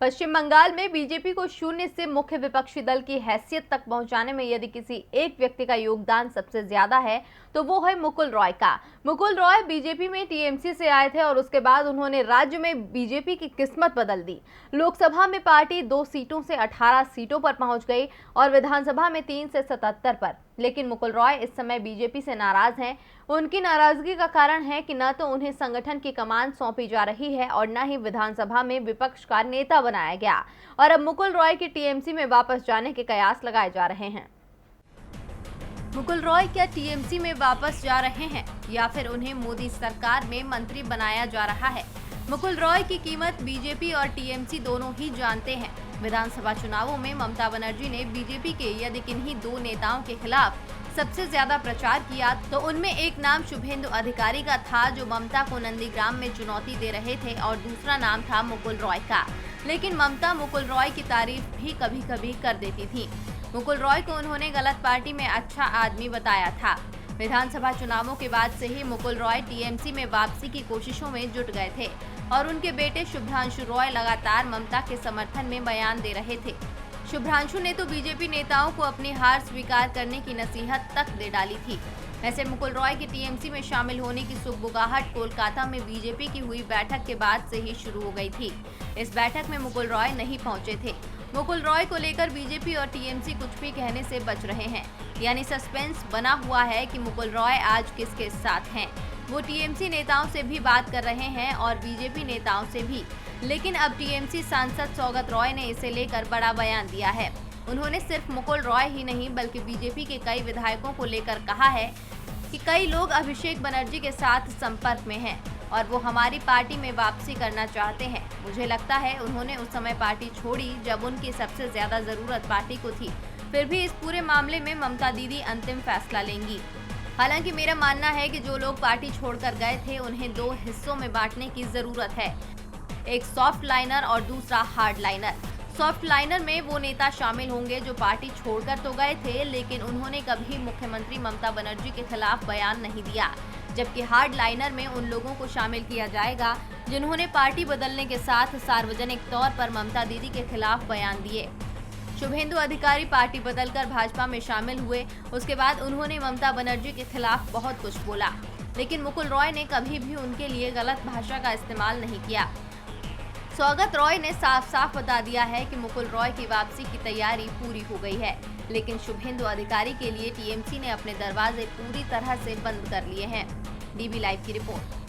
पश्चिम बंगाल में बीजेपी को शून्य से मुख्य विपक्षी दल की हैसियत तक पहुंचाने में यदि किसी एक व्यक्ति का योगदान सबसे ज्यादा है तो वो है मुकुल रॉय का। मुकुल रॉय बीजेपी में टीएमसी से आए थे और उसके बाद उन्होंने राज्य में बीजेपी की किस्मत बदल दी। लोकसभा में पार्टी 2 सीटों से 18 सीटों पर पहुंच गई और विधानसभा में 3 से 77 पर। लेकिन मुकुल रॉय इस समय बीजेपी से नाराज हैं। उनकी नाराजगी का कारण है कि न तो उन्हें संगठन की कमान सौंपी जा रही है और न ही विधानसभा में विपक्ष का नेता बनाया गया और अब मुकुल रॉय के टीएमसी में वापस जाने के कयास लगाए जा रहे हैं। मुकुल रॉय क्या टीएमसी में वापस जा रहे हैं या फिर उन्हें मोदी सरकार में मंत्री बनाया जा रहा है? मुकुल रॉय की कीमत बीजेपी और टीएमसी दोनों ही जानते हैं। विधानसभा चुनावों में ममता बनर्जी ने बीजेपी के यदि किन्हीं 2 नेताओं के खिलाफ सबसे ज्यादा प्रचार किया तो उनमें एक नाम शुभेंदु अधिकारी का था, जो ममता को नंदीग्राम में चुनौती दे रहे थे, और दूसरा नाम था मुकुल रॉय का। लेकिन ममता मुकुल रॉय की तारीफ भी कभी कभी कर देती थी। मुकुल रॉय को उन्होंने गलत पार्टी में अच्छा आदमी बताया था। विधानसभा चुनावों के बाद से ही मुकुल रॉय टीएमसी में वापसी की कोशिशों में जुट गए थे और उनके बेटे शुभ्रांशु रॉय लगातार ममता के समर्थन में बयान दे रहे थे। शुभ्रांशु ने तो बीजेपी नेताओं को अपनी हार स्वीकार करने की नसीहत तक दे डाली थी। वैसे मुकुल रॉय के टीएमसी में शामिल होने की सुगबुगाहट कोलकाता में बीजेपी की हुई बैठक के बाद से ही शुरू हो गई थी। इस बैठक में मुकुल रॉय नहीं पहुंचे थे। मुकुल रॉय को लेकर बीजेपी और टीएमसी कुछ भी कहने से बच रहे हैं, यानी सस्पेंस बना हुआ है कि मुकुल रॉय आज किसके साथ हैं। वो टीएमसी नेताओं से भी बात कर रहे हैं और बीजेपी नेताओं से भी, लेकिन अब टीएमसी सांसद सौगत रॉय ने इसे लेकर बड़ा बयान दिया है। उन्होंने सिर्फ मुकुल रॉय ही नहीं बल्कि बीजेपी के कई विधायकों को लेकर कहा है कि कई लोग अभिषेक बनर्जी के साथ संपर्क में हैं और वो हमारी पार्टी में वापसी करना चाहते हैं। मुझे लगता है उन्होंने उस समय पार्टी छोड़ी जब उनकी सबसे ज्यादा जरूरत पार्टी को थी। फिर भी इस पूरे मामले में ममता दीदी अंतिम फैसला लेंगी। हालांकि मेरा मानना है कि जो लोग पार्टी छोड़कर गए थे उन्हें 2 हिस्सों में बांटने की जरूरत है, एक सॉफ्ट लाइनर और दूसरा हार्ड लाइनर। सॉफ्ट लाइनर में वो नेता शामिल होंगे जो पार्टी छोड़कर तो गए थे लेकिन उन्होंने कभी मुख्यमंत्री ममता बनर्जी के खिलाफ बयान नहीं दिया, जबकि हार्ड लाइनर में उन लोगों को शामिल किया जाएगा जिन्होंने पार्टी बदलने के साथ सार्वजनिक तौर पर ममता दीदी के खिलाफ बयान दिए। शुभेंदु अधिकारी पार्टी बदलकर भाजपा में शामिल हुए, उसके बाद उन्होंने ममता बनर्जी के खिलाफ बहुत कुछ बोला, लेकिन मुकुल रॉय ने कभी भी उनके लिए गलत भाषा का इस्तेमाल नहीं किया। सौगत रॉय ने साफ साफ बता दिया है कि मुकुल रॉय की वापसी की तैयारी पूरी हो गई है, लेकिन शुभेंदु अधिकारी के लिए टीएमसी ने अपने दरवाजे पूरी तरह से बंद कर लिए हैं। डीबी लाइव की रिपोर्ट।